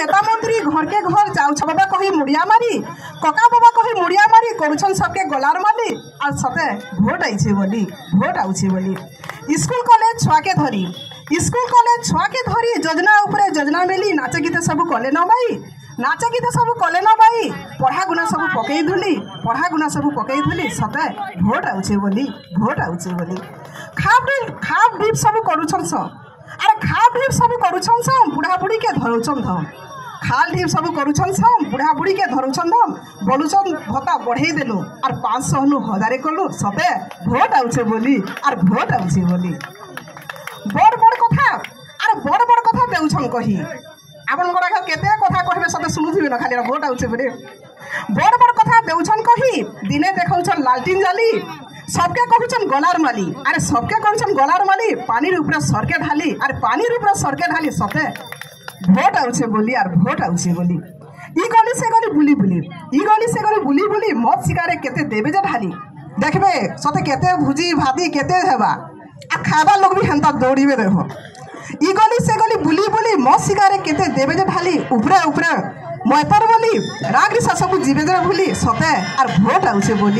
नेता मंत्री घर के घर जाऊ बाबा कही मुड़िया मारी कका बाबा कही मुड़िया मारी करुछन सबके गलार माली और सते भोट आइछे बोली भोट आउछे बोली स्कूल कॉलेज छुआ के धरी स्कूल कॉलेज छुआ के धरी योजना उपरे योजना मिली नाच गीत सब कले न भाई नाच गीत सब कले न भाई पढ़ा गुना सब पकई धुली पढ़ा गुना सब पकई धुली सते भोट आउछे बोली खाप डीप सब करुछन स अरे खाप ढीप सब करुछन स बुढ़ा बुढ़ी के धरुछन धम खाल ढीप सब करुछन स बुढ़ा बुढ़ी के धरुछन धम बोलुछन भत्ता बढ़े देलु और 500 नु 1000 कलु सते भोट आउछे बोली और भोट आउछे बोली बड़ बड़ कथा अरे बड़ बड़ कथा देउछन कही आपन गोरा केते कथा कहबे सते सुनुथिबे न खाली भोट आउछे बोली बड़ बड़ कथा देउछन कही दिने देखाउछन लालटिन जाली सबके कहूछन गलार माली अरे सबके कहूछन गलार माली पानी ऊपर सरके ढाली अरे पानी ऊपर सरके ढाली सते भोट आउछे बोली और भोट आउछे बोली ई गली से गली बुली बुली ई गली से गली बुली बुली मत शिकारे केते देबे जे ढाली देखबे सते केते भुजी भाती केते हेबा आ खाबा लोग भी हंता दौड़ीबे देखो ई गली से गली बुली बुली मत शिकारे केते देबे जे ढाली ऊपर ऊपर मयतर बोली राग रि सब जीवे जे भूली सते और भोट आउछे बोली।